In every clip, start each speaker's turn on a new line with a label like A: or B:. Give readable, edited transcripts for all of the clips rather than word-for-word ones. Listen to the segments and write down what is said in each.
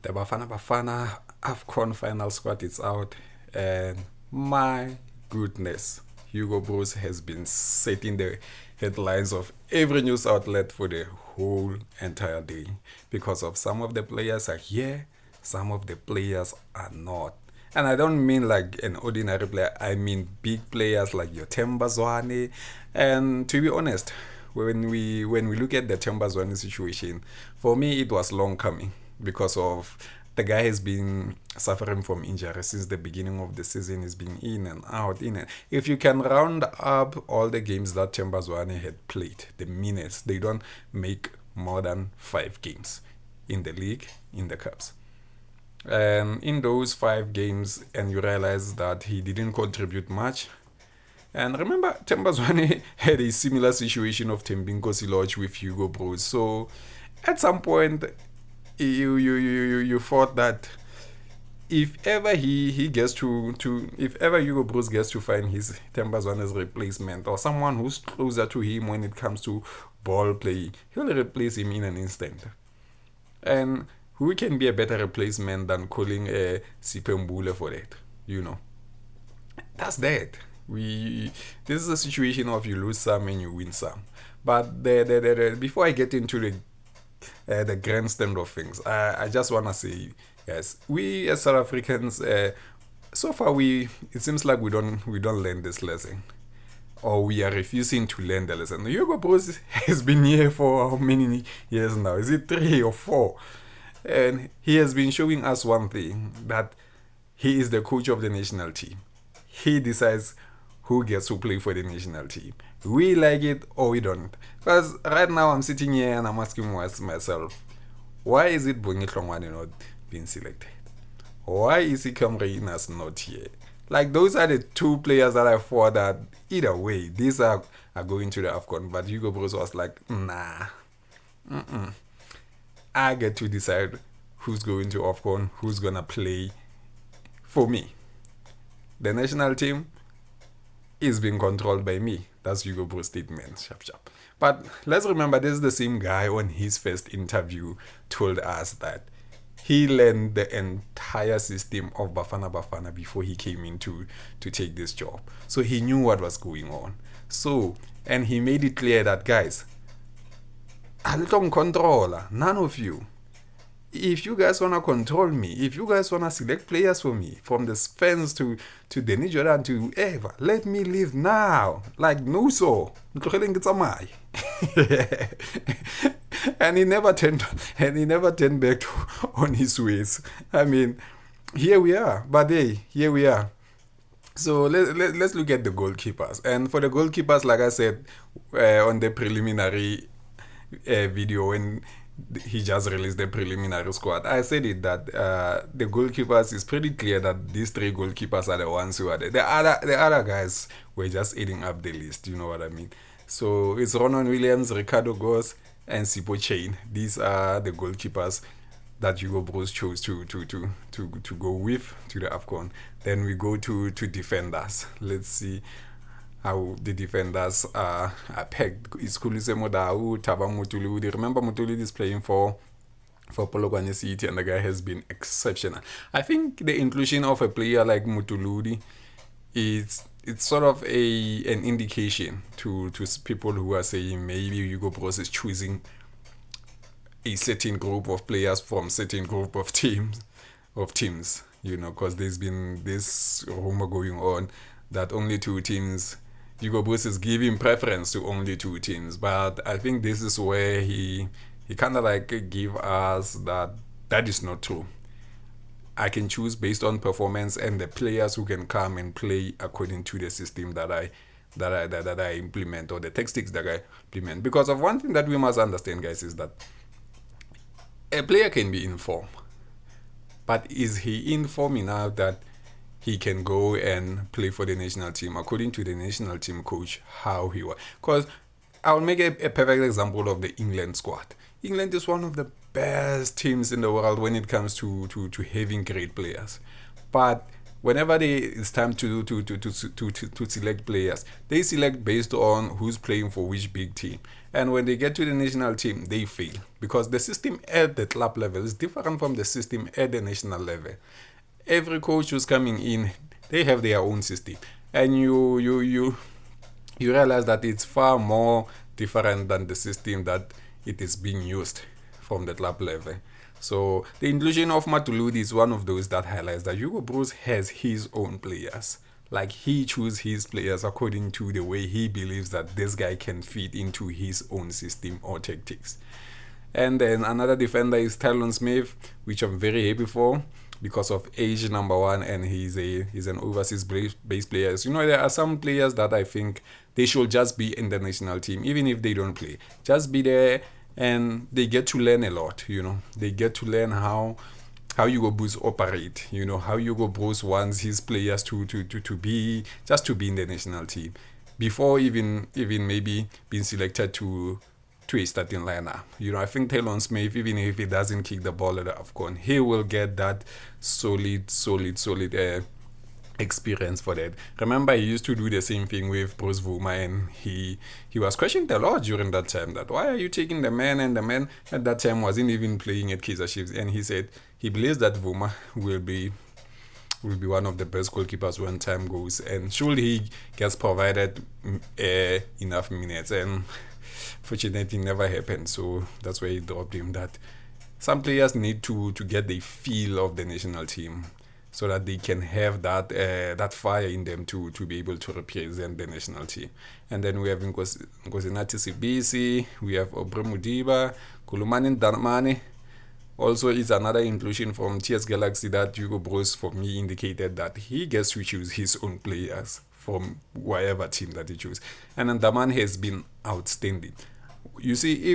A: The Bafana Bafana AFCON final squad is out, and my goodness, Hugo Bros has been setting the headlines of every news outlet for the whole entire day because of some of the players are here, some of the players are not. And I don't mean like an ordinary player, I mean big players like your Temba Zwane. And to be honest, when we look at the Temba Zwane situation, for me it was long coming because of the guy has been suffering from injury since the beginning of the season. He's been in and out, in and if you can round up all the games that Temba Zwane had played, the minutes, they don't make more than 5 games in the league, in the cups. And in those 5 games, and you realize that he didn't contribute much. And remember, Tembazwane had a similar situation of Tembinko Siloj with Hugo Bros. So at some point, you thought that if ever he gets to if ever Hugo Bros gets to find his Tembazwane's replacement or someone who's closer to him when it comes to ball play, he'll replace him in an instant. And who can be a better replacement than calling a Sipembule for that? You know, that's that. We This is a situation of you lose some and you win some. But before I get into the grandstand of things, I just wanna say, yes, we as South Africans, so far it seems like we don't learn this lesson, or we are refusing to learn the lesson. Hugo Bros has been here for how many years now? Is it 3 or 4? And he has been showing us one thing, that he is the coach of the national team. He decides who gets to play for the national team. We like it or we don't. Because right now I'm sitting here and I'm asking myself, why is it Bongi Tlongwane not being selected? Why is Ikam Reinas not here? Like, those are the two players that I thought that either way, these are going to the AFCON. But Hugo Bros was like, nah. I get to decide who's going to AFCON, who's gonna play for me. The national team is being controlled by me. That's Hugo Bros' statement. Sharp, sharp. But let's remember, this is the same guy on his first interview told us that he learned the entire system of Bafana Bafana before he came in to take this job. So he knew what was going on. So, and he made it clear that, guys, a little controller, none of you. If you guys wanna control me, if you guys wanna select players for me, from the Spence to Danny Jordan to Eva, let me leave now. Like, no, so and he never turned back on his ways. I mean, here we are. But hey, here we are. So let's look at the goalkeepers. And for the goalkeepers, like I said, on the preliminary video, when he just released the preliminary squad, I said it that the goalkeepers, is pretty clear that these 3 goalkeepers are the ones who are there. The other guys were just eating up the list. You know what I mean? So it's Ronan Williams, Ricardo Goss, and Sipo Chain. These are the goalkeepers that Hugo Bros chose to go with to the AFCON. Then we go to defenders. Let's see how the defenders are pegged. It's Kulise Modau, Taba Mutuludi. Remember, Mutuludi is playing for Polokwane City, and the guy has been exceptional. I think the inclusion of a player like Mutuludi it's sort of an indication to people who are saying maybe Hugo Bros is choosing a certain group of players from certain group of teams, because there's been this rumor going on that only 2 teams, Hugo Bros is giving preference to only 2 teams. But I think this is where he kind of like give us that is not true. I can choose based on performance and the players who can come and play according to the system that I implement, or the tactics that I implement. Because of one thing that we must understand, guys, is that a player can be in form, but is he in form enough that he can go and play for the national team according to the national team coach how he was? Because I'll make a perfect example of the England squad. England is one of the best teams in the world when it comes to having great players. But whenever it's time to select players, they select based on who's playing for which big team. And when they get to the national team, they fail because the system at the club level is different from the system at the national level. Every coach who's coming in, they have their own system, and you realize that it's far more different than the system that it is being used from the club level. So the inclusion of Matuludi is one of those that highlights that Hugo Bruce has his own players. Like he chooses his players according to the way he believes that this guy can fit into his own system or tactics. And then another defender is Tylon Smith, which I'm very happy for because of age, number one, and he's an overseas based player. So, there are some players that I think they should just be in the national team, even if they don't play. Just be there, and they get to learn a lot. They get to learn how Hugo Bruce operate. How Hugo Bruce wants his players to be in the national team before even maybe being selected to a starting lineup. I think Tylon Smith, even if he doesn't kick the ball at the AFCON, he will get that solid experience for that. Remember, he used to do the same thing with Bruce Vuma, and he was questioned a lot during that time that why are you taking the man, and the man at that time wasn't even playing at Kaizer Chiefs, and he said he believes that Vuma will be one of the best goalkeepers when time goes, and surely he gets provided enough minutes, and fortunately never happened. So that's why he dropped him. That some players need to get the feel of the national team so that they can have that fire in them to be able to represent the national team. And then we have Nkosinati Sibisi, we have Aubrey Mudiba, Kulumani Darmane. Also, it's another inclusion from TS Galaxy that Hugo Bruce, for me, indicated that he gets to choose his own players from whatever team that he chooses. And Ndamane has been outstanding. You see,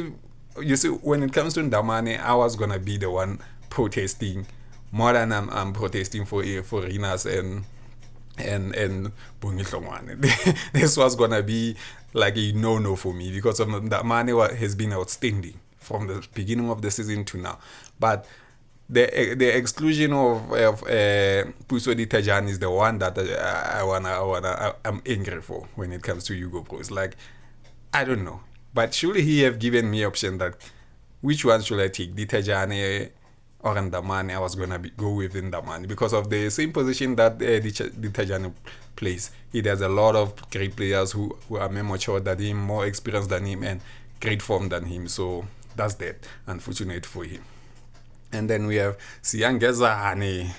A: when it comes to Ndamane, I was gonna be the one protesting more than I'm protesting for Rinas and Bongitlongwane. This was gonna be like a no for me because Ndamane has been outstanding from the beginning of the season to now. But the exclusion of Pusodi Tajan is the one that I'm angry for when it comes to Hugo Bruce. Like, I don't know, but surely he have given me option that which one should I take, Tajane or Ndamane? I was gonna go with Ndamane because of the same position that Tajane plays. He has a lot of great players who are more mature than him, more experienced than him, and great form than him. So that's that. Unfortunate for him. And then we have Siyangezane,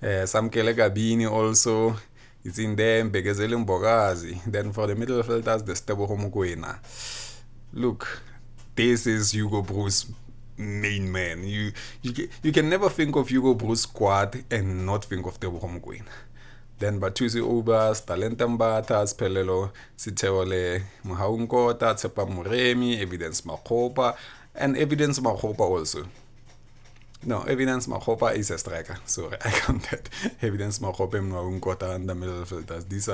A: Samkele Gabini also. It's in there, Mbegezeli Mbogazi. Then for the middle filters, the Steboho Mokoena. Look, this is Hugo Bruce main man. You can never think of Hugo Bruce squad and not think of Teboho Mokoena. Then Batusi Ubas, Talenta Mbata, Spelelo, Siteole, Muhaunkota, Tsepa Muremi, Evidence Makopa, and Evidence Makopa also. No, Evidence Makopa is a striker. Sorry, I counted. Evidence Makopa, Muhaunkota, and the middle filters. These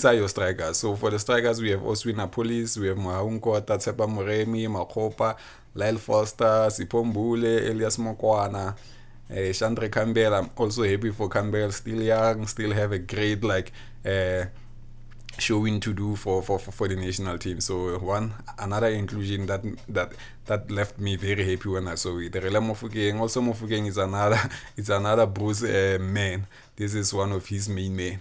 A: are your strikers. So for the strikers, we have Oswina Police, we have Muhaunkota, Tsepa Muremi, Makopa, Lyle Foster, Sipombule, Elias Mokwana, Chandra Campbell. I'm also happy for Campbell, still young, still have a great showing to do for the national team. So another inclusion that left me very happy when I saw it. Rela Mofokeng, also Mofokeng is another Bruce man. This is one of his main men,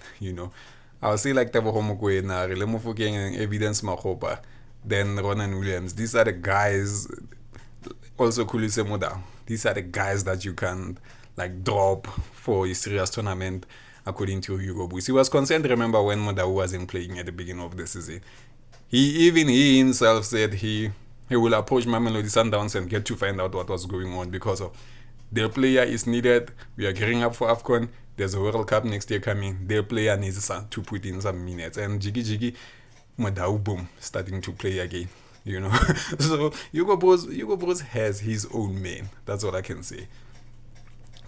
A: I'll say like Teboho Mokoena, Rela Mofokeng, and Evidence Makopa, then Ronan Williams. These are the guys. Also Kulise Moda. These are the guys that you can drop for a serious tournament, according to Hugo Bruce. He was concerned, remember, when Modau wasn't playing at the beginning of the season. He himself said he will approach Mamelodi Sundowns and get to find out what was going on because of their player is needed. We are gearing up for AFCON. There's a World Cup next year coming. Their player needs to put in some minutes. And Jiggy Modau, boom, starting to play again. So Hugo Bruce has his own man. That's what I can say.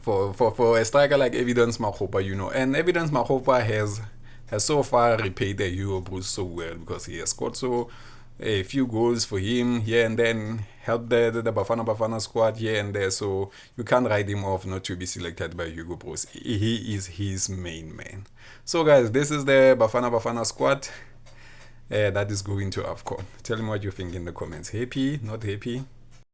A: For a striker like Evidence Makopa, and Evidence Makopa has so far repaid the Hugo Bruce so well because he has scored a few goals for him here and then, helped the Bafana Bafana squad here and there. So you can't write him off not to be selected by Hugo Bruce. He is his main man. So guys, this is the Bafana Bafana squad. that is going to AFCON. Tell me what you think in the comments. Happy, not happy?